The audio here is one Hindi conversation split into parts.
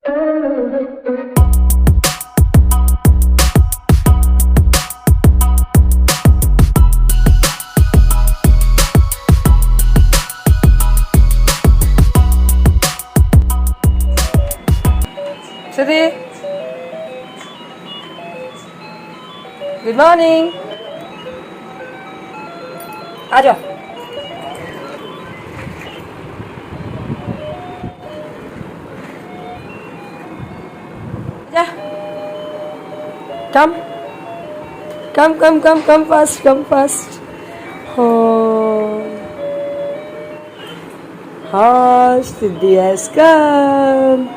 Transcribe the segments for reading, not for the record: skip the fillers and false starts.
सिद्धि, गुड मॉर्निंग। आ जाओ। जा, कम कम कम कम कम फास्ट, कम फास्ट। हो, हाँ सिद्धि हैज कम।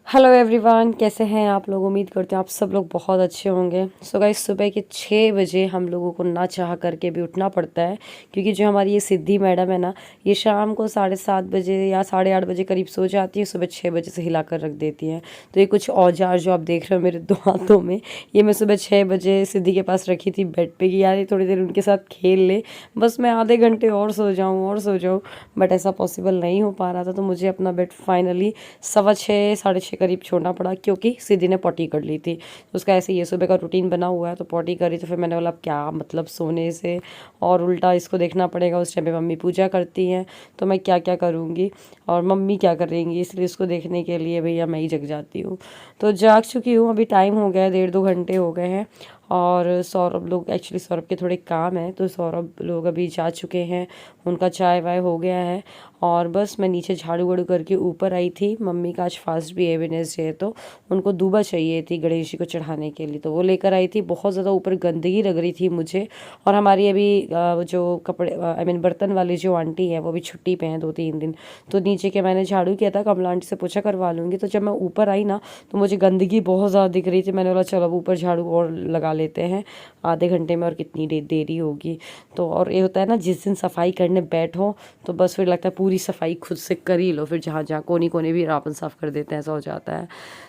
हेलो एवरीवन, कैसे हैं आप लोग? उम्मीद करते हैं आप सब लोग बहुत अच्छे होंगे। सो गाइस, सुबह के 6 बजे हम लोगों को ना चाह करके भी उठना पड़ता है, क्योंकि जो हमारी ये सिद्धि मैडम है ना, ये शाम को 7:30 बजे या 8:30 बजे करीब सो जाती है, सुबह 6 बजे से हिला कर रख देती हैं। तो ये कुछ औजार जो आप देख रहे हो मेरे 2 हाथों में, ये मैं सुबह 6 बजे सिद्धि के पास रखी थी बेड पे कि यार ये थोड़ी देर उनके साथ खेल ले, बस मैं आधे घंटे और सो जाऊँ। बट ऐसा पॉसिबल नहीं हो पा रहा था, तो मुझे अपना बेड फाइनली 6:15 6:30 करीब छोड़ना पड़ा, क्योंकि सिद्धि ने पॉटी कर ली थी। उसका ऐसे ये सुबह का रूटीन बना हुआ है, तो पॉटी करी तो फिर मैंने बोला अब क्या मतलब सोने से, और उल्टा इसको देखना पड़ेगा। उस टाइम पे मम्मी पूजा करती हैं, तो मैं क्या क्या करूँगी और मम्मी क्या करेंगी, इसलिए इसको देखने के लिए भैया मैं ही जग जाती हूँ। तो जाग चुकी हूँ, अभी टाइम हो गया है, 1.5-2 घंटे हो गए हैं। और सौरभ लोग, एक्चुअली सौरभ के थोड़े काम है, तो सौरभ लोग अभी जा चुके हैं, उनका चाय वाय हो गया है। और बस मैं नीचे झाड़ू वाड़ू करके ऊपर आई थी। मम्मी का आज फास्ट भी है, वेडनेसडे, तो उनको दूबा चाहिए थी गणेश जी को चढ़ाने के लिए, तो वो लेकर आई थी। बहुत ज़्यादा ऊपर गंदगी लग रही थी मुझे। और हमारी अभी जो कपड़े आई मीन बर्तन वाली जो आंटी है, वो भी छुट्टी पे हैं 2-3 दिन। तो नीचे के मैंने झाड़ू किया था, कमला आंटी से पूछा करवा लूँगी। तो जब मैं ऊपर आई ना, तो मुझे गंदगी बहुत ज़्यादा दिख रही थी। मैंने बोला चलो अब ऊपर झाड़ू और लगा लेते हैं, आधे घंटे में और कितनी देरी होगी। तो और ये होता है ना, जिस दिन सफाई करने बैठो तो बस फिर लगता है पूरी सफाई खुद से कर ही लो, फिर जहाँ जहाँ कोने कोने भी रापन साफ़ कर देते हैं, ऐसा हो जाता है।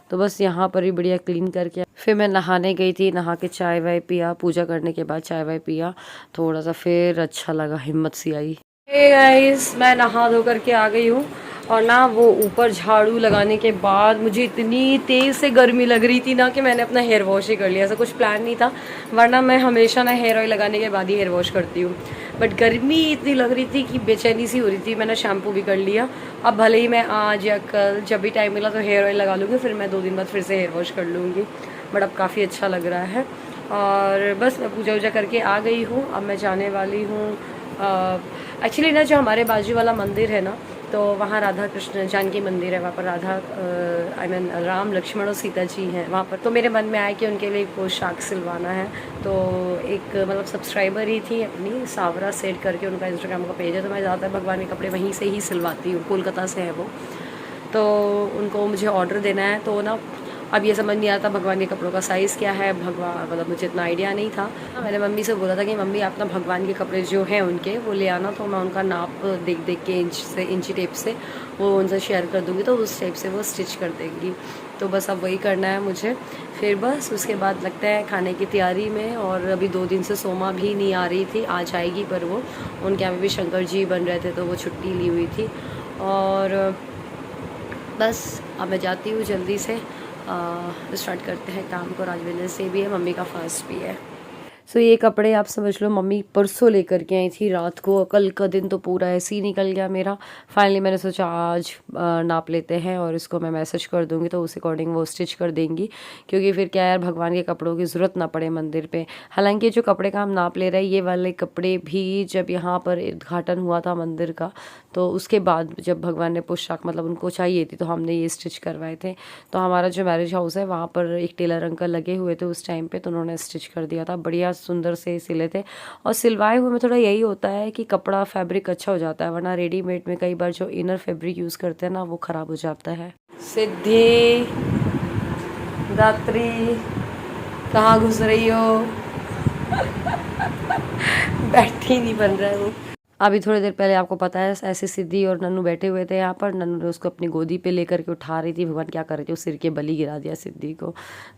तो बस यहाँ पर भी बढ़िया क्लीन करके फिर मैं नहाने गई थी। नहा के चाय वाय पिया, पूजा करने के बाद चाय वाय पिया, थोड़ा सा फिर अच्छा लगा, हिम्मत सी आई। हे गाइस, मैं नहा धो करके आ गई हूँ। और ना वो ऊपर झाड़ू लगाने के बाद मुझे इतनी तेज़ से गर्मी लग रही थी ना, कि मैंने अपना हेयर वॉश ही कर लिया। ऐसा कुछ प्लान नहीं था, वरना मैं हमेशा ना हेयर ऑयल लगाने के बाद ही हेयर वॉश करती हूँ। बट गर्मी इतनी लग रही थी कि बेचैनी सी हो रही थी, मैंने शैम्पू भी कर लिया। अब भले ही मैं आज या कल जब भी टाइम मिला तो हेयर ऑयल लगा लूँगी, फिर मैं 2 दिन बाद फिर से हेयर वॉश कर लूँगी। बट अब काफ़ी अच्छा लग रहा है। और बस मैं पूजा वूजा करके आ गई हूँ। अब मैं जाने वाली हूँ, एक्चुअली ना जो हमारे बाजू वाला मंदिर है ना, तो वहाँ राधा कृष्ण जानकी मंदिर है, वहाँ पर राधा आई मीन राम लक्ष्मण और सीता जी हैं वहाँ पर। तो मेरे मन में आया कि उनके लिए एक पोशाक सिलवाना है। तो एक मतलब सब्सक्राइबर ही थी अपनी, सावरा सेट करके उनका इंस्टाग्राम का पेज है, तो मैं ज़्यादातर भगवान के कपड़े वहीं से ही सिलवाती हूँ, कोलकाता से है वो। तो उनको मुझे ऑर्डर देना है, तो ना अब ये समझ नहीं आता भगवान के कपड़ों का साइज़ क्या है। भगवान मतलब मुझे इतना आइडिया नहीं था। मैंने मम्मी से बोला था कि मम्मी आप ना भगवान के कपड़े जो हैं उनके वो ले आना, तो मैं उनका नाप देख देख के इंची टेप से वो उनसे शेयर कर दूँगी, तो उस टाइप से वो स्टिच कर देंगी। तो बस अब वही करना है मुझे। फिर बस उसके बाद लगता है खाने की तैयारी में। और अभी 2 दिन से सोमा भी नहीं आ रही थी, आज आएगी, पर वो उनके यहाँ भी शंकर जी बन रहे थे, तो वो छुट्टी ली हुई थी। और बस अब मैं जाती हूँ जल्दी से, स्टार्ट करते हैं काम को। राजवेंद्र से भी है, मम्मी का फास्ट भी है। सो ये कपड़े आप समझ लो मम्मी परसों लेकर के आई थी रात को। कल का दिन तो पूरा ऐसे ही निकल गया मेरा। फाइनली मैंने सोचा आज नाप लेते हैं, और इसको मैं मैसेज कर दूंगी तो उस अकॉर्डिंग वो स्टिच कर देंगी, क्योंकि फिर क्या यार भगवान के कपड़ों की ज़रूरत ना पड़े मंदिर पे। हालांकि जो कपड़े का हम नाप ले रहे हैं, ये वाले कपड़े भी जब यहाँ पर उद्घाटन हुआ था मंदिर का, तो उसके बाद जब भगवान ने पोशाक मतलब उनको चाहिए थी, तो हमने ये स्टिच करवाए थे। तो हमारा जो मैरिज हाउस है वहाँ पर एक टेलर अंकल लगे हुए थे उस टाइम पे, तो उन्होंने स्टिच कर दिया था, बढ़िया सुंदर से सिले थे। और सिलवाए हुए में थोड़ा यही होता है कि कपड़ा फैब्रिक अच्छा हो जाता है, वरना रेडीमेड में कई बार जो इनर फैब्रिक यूज़ करते हैं ना, वो ख़राब हो जाता है। सिद्धि, दात्री, कहाँ घुस रही हो? बैठी नहीं बन रहा है वो। अभी थोड़ी देर पहले आपको पता है ऐसे सिद्धि और नन्नू बैठे हुए थे यहाँ पर। नन्नू ने उसको अपनी गोदी पे लेकर के उठा रही थी। भगवान क्या कर रही थी, उस सिर के बलि गिरा दिया सिद्धि को।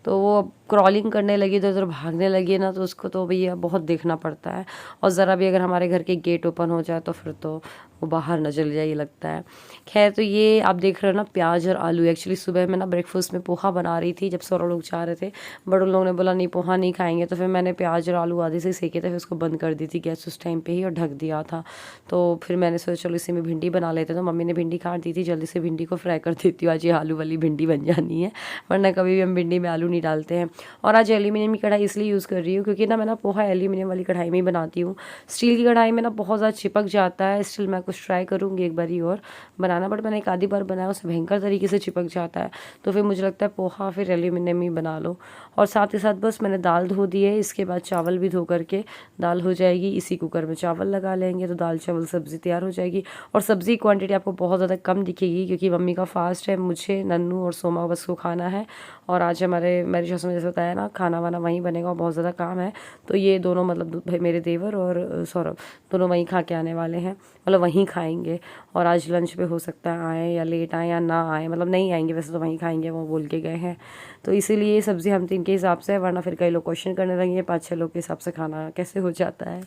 तो वो अब क्रॉलिंग करने लगी, तो इधर भागने लगी ना, तो उसको तो भैया बहुत देखना पड़ता है। और ज़रा भी अगर हमारे घर के गेट ओपन हो जाए तो फिर तो वो बाहर ना चले जाए, ये लगता है। खैर, तो ये आप देख रहे हो ना, प्याज और आलू। एक्चुअली सुबह मैं ना ब्रेकफास्ट में पोहा बना रही थी, जब सारे लोग चाह रहे थे। बड़े लोगों ने बोला नहीं पोहा नहीं खाएंगे, तो फिर मैंने प्याज और आलू आधे से सेके थे, फिर उसको बंद कर दी थी गैस उस टाइम पे ही और ढक दिया था। तो फिर मैंने सोचा चलो इसी में भिंडी बना लेते, तो मम्मी ने भिंडी काट दी थी, जल्दी से भिंडी को फ्राई कर देती हूँ। आज ये आलू वाली भिंडी बन जानी है, वरना कभी भी हम भिंडी में आलू नहीं डालते हैं। और आज एल्यूमिनियम की कढ़ाई इसलिए यूज़ कर रही हूँ क्योंकि ना मैं ना पोहा एल्यूमिनियम वाली कढ़ाई में ही बनाती हूँ। स्टील की कढ़ाई में ना बहुत ज़्यादा चिपक जाता है। स्टिल मैं कुछ ट्राई करूँगी एक बारी और बनाना, बट मैंने एक आधी बार बनाया, उससे भयंकर तरीके से चिपक जाता है। तो फिर मुझे लगता है पोहा फिर एल्यूमिनियम ही बना लो। और साथ ही साथ बस मैंने दाल धो दी है, इसके बाद चावल भी धो करके दाल हो जाएगी। इसी कुकर में चावल लगा लेंगे तो दाल चावल सब्ज़ी तैयार हो जाएगी। और सब्ज़ी क्वांटिटी आपको बहुत ज़्यादा कम दिखेगी क्योंकि मम्मी का फास्ट है, मुझे, नन्नू और सोमा बस को खाना है। और आज मेरी सासू ने जैसे बताया ना, खाना वाना वहीं बनेगा और बहुत ज़्यादा काम है। तो ये दोनों मतलब भाई मेरे देवर और सौरभ दोनों वहीं खा के आने वाले हैं, मतलब वहीं खाएंगे। और आज लंच पे हो सकता है आए या लेट आए या ना आए, मतलब नहीं आएंगे, वैसे तो वहीं खाएंगे, वो बोल के गए हैं। तो इसीलिए ये सब्ज़ी हम 3 के हिसाब से है, वरना फिर कई लोग क्वेश्चन करने लगेंगे 5-6 लोग के हिसाब से खाना कैसे हो जाता है।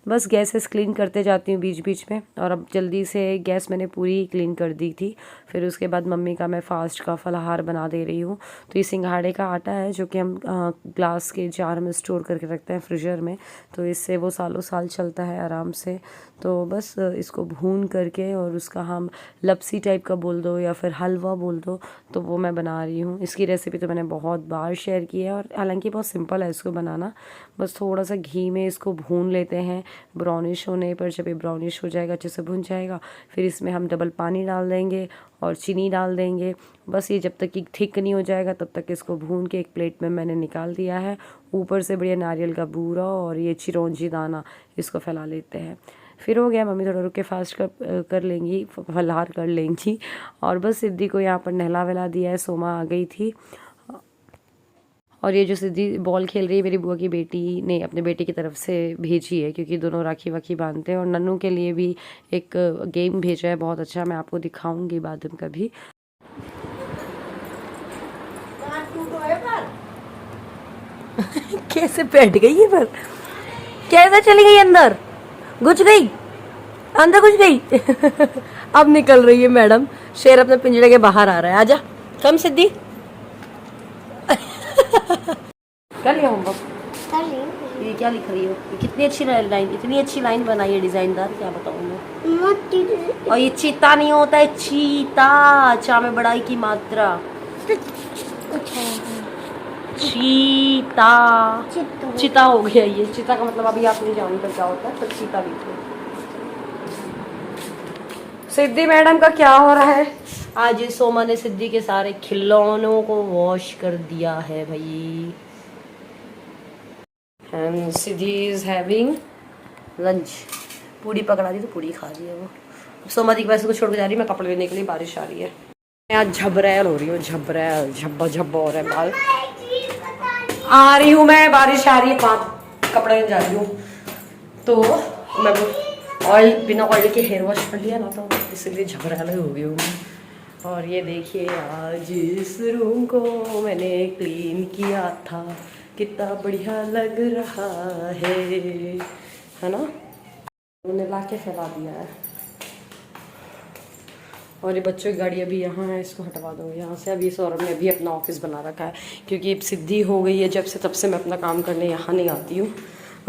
बस गैसेस क्लीन करते जाती हूँ बीच बीच में। और अब जल्दी से गैस मैंने पूरी क्लीन कर दी थी। फिर उसके बाद मम्मी का मैं फास्ट का फलाहार बना दे रही हूँ। तो ये सिंघाड़े का आटा है जो कि हम ग्लास के जार में स्टोर करके रखते हैं फ्रीजर में, तो इससे वो सालों साल चलता है आराम से। तो बस इसको भून करके और उसका हम लपसी टाइप का बोल दो या फिर हलवा बोल दो, तो वो मैं बना रही हूँ। इसकी रेसिपी तो मैंने बहुत बार शेयर की है और हालांकि बहुत सिंपल है इसको बनाना। बस थोड़ा सा घी में इसको भून लेते हैं ब्राउनिश होने पर। जब ये ब्राउनिश हो जाएगा, अच्छे से भुन जाएगा, फिर इसमें हम डबल पानी डाल देंगे और चीनी डाल देंगे। बस ये जब तक कि थिक नहीं हो जाएगा तब तक इसको भून के एक प्लेट में मैंने निकाल दिया है। ऊपर से बढ़िया नारियल का बूरा और ये चिरौंजी दाना इसको फैला लेते हैं। फिर हो गया, मम्मी थोड़ा रुक के फास्ट कर लेंगी, फलाहार कर लेंगी। और बस सिद्धि को यहाँ पर नहला वहला दिया है, सोमा आ गई थी। और ये जो सिद्धि बॉल खेल रही है, मेरी बुआ की बेटी ने अपने बेटे की तरफ से भेजी है क्योंकि दोनों राखी वाखी बांधते हैं। और नन्नू के लिए भी एक गेम भेजा है बहुत अच्छा, मैं आपको दिखाऊंगी बाद में कभी। कैसे बैठ गई है पर, कैसे चली गई अंदर, घुस गई अंदर, घुस गई। अब निकल रही है मैडम, शेर अपने पिंजरे के बाहर आ रहा है। आजा, कम सिद्धि। कर लिया होमवर्क? कर लिया। ये क्या लिख रही हो? ये कितनी अच्छी लाइन, इतनी अच्छी लाइन बनाई है डिजाइनदार, क्या बताऊँ मैं। और ये चीता नहीं होता है, चीता, चा में बड़ाई की मात्रा, चीता। चीता हो गया ये, चीता का मतलब अभी आप नहीं जानते क्या होता है, तो चीता लिखो। सिद्धि मैडम का क्या हो रहा है? आज सोमा ने सिद्धि के सारे खिलौनों को वॉश कर दिया है भाई। And Siddhi is having lunch. पूड़ी पकड़ा दी तो पूड़ी खा रही है वो। सोमा दी के पास को छोड़ के जा रही है, मैं कपड़े लेने के लिए, बारिश आ रही है। मैं आज झबरैल हो रही हूँ, झबरैल, झब्बा झब्बा हो रहा है बाल। आ रही हूँ मैं, बारिश आ रही है, 5 कपड़े लेने जा रही हूँ। तो मैं ऑयल, बिना ऑयल के हेयर वॉश कर लिया ना, तो इसलिए झबरैल हो गई हूँ। और ये देखिए आज इस रूम को मैंने क्लीन किया था, कितना बढ़िया लग रहा है ना। उन्होंने ला के फैला दिया है। और ये बच्चों की गाड़ी अभी यहाँ है, इसको हटवा दो यहाँ से। अभी सौरभ ने भी अपना ऑफिस बना रखा है क्योंकि सिद्धि हो गई है जब से, तब से मैं अपना काम करने यहाँ नहीं आती हूँ,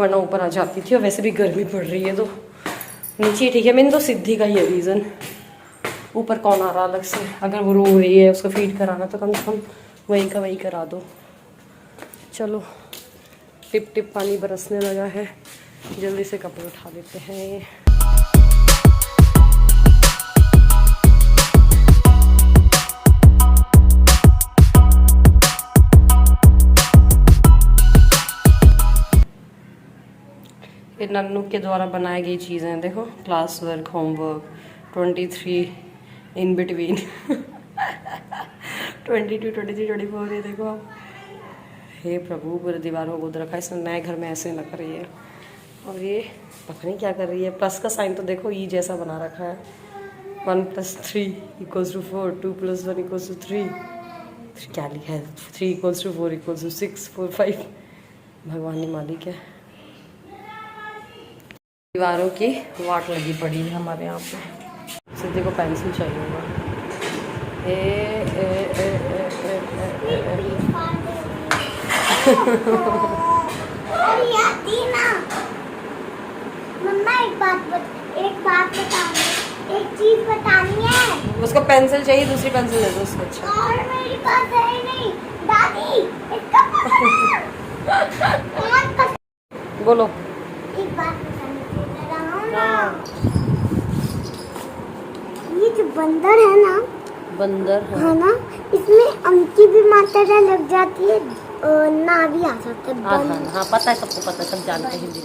वरना ऊपर आ जाती थी। और वैसे भी गर्मी पड़ रही है तो नीचे ठीक है। मैंने तो सिद्धि का ही है रीज़न, ऊपर कौन आ रहा अलग से। अगर वो रो रही है, उसको फीड कराना, तो कम से कम वहीं का वहीं करा दो। चलो, टिप टिप पानी बरसने लगा है, जल्दी से कपड़े उठा लेते हैं। ये नन्नू के द्वारा बनाई गई चीज़ें देखो, class work, homework, 23 in between 22, 23, 24, ये देखो आप। हे प्रभु, पूरे दीवारों को गोद रखा है इसने, नए घर में ऐसे लग रही है। और ये पता नहीं क्या कर रही है। प्लस का साइन तो देखो ई जैसा बना रखा है। 1 + 3 = 4, 2 + 1 = 3, क्या लिखा है, 3 = 4 = 6, 4, 5। भगवान ही मालिक है। दीवारों की वाट लगी पड़ी है हमारे यहाँ पे। सिद्धि को पेंसिल चाहिए होगा। ए ए ए ए ए ए ए अरे आती ना मम्मा, एक बात बतानी, एक चीज बतानी है। उसको पेंसिल चाहिए, दूसरी पेंसिल दे दो उसको। अच्छा और मेरे पास है ही नहीं दादी, इसका बोलो। एक बात बतानी ना, ये जो बंदर है ना, बंदर है ना, इसमें अंकी भी मात्रा लग जाती है, ना भी आ जाता है। हाँ पता है, सबको पता है, सब जानते हैं हिंदी।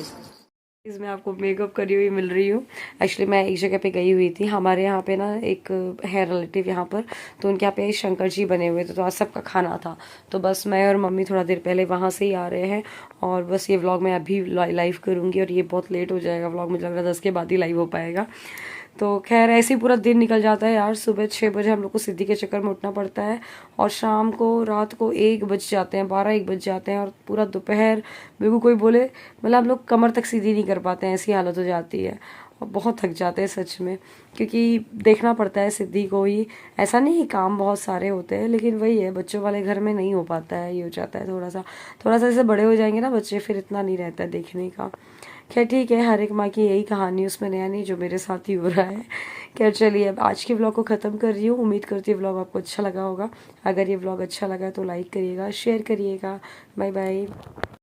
इसमें आपको मेकअप करी हुई मिल रही हूँ। एक्चुअली मैं एक जगह पे गई हुई थी, हमारे यहाँ पे ना एक है रिलेटिव यहाँ पर, तो उनके यहाँ पे शंकर जी बने हुए थे, तो आज सबका खाना था। तो बस मैं और मम्मी थोड़ा देर पहले वहाँ से ही आ रहे हैं, और बस ये व्लॉग मैं अभी लाइव करूँगी, और ये बहुत लेट हो जाएगा व्लॉग, मुझे लग रहा है 10 के बाद ही लाइव हो पाएगा। तो खैर ऐसे ही पूरा दिन निकल जाता है यार। सुबह 6 बजे हम लोग को सिद्धि के चक्कर में उठना पड़ता है, और शाम को रात को 1 बज जाते हैं, 12-1 बज जाते हैं, और पूरा दोपहर मेरे को कोई बोले, मतलब हम लोग कमर तक सीधी नहीं कर पाते हैं, ऐसी हालत हो जाती है, और बहुत थक जाते हैं सच में, क्योंकि देखना पड़ता है सिद्धि को ही। ऐसा नहीं कि काम बहुत सारे होते हैं, लेकिन वही है, बच्चों वाले घर में नहीं हो पाता है, ये हो जाता है थोड़ा सा जैसे बड़े हो जाएंगे ना बच्चे, फिर इतना नहीं रहता है देखने का। खैर ठीक है, हर एक माँ की यही कहानी, उसमें नया नहीं, जो मेरे साथ ही हो रहा है। खैर चलिए, अब आज के व्लॉग को ख़त्म कर रही हूँ। उम्मीद करती हूँ व्लॉग आपको अच्छा लगा होगा। अगर ये व्लॉग अच्छा लगा तो लाइक करिएगा, शेयर करिएगा। Bye bye.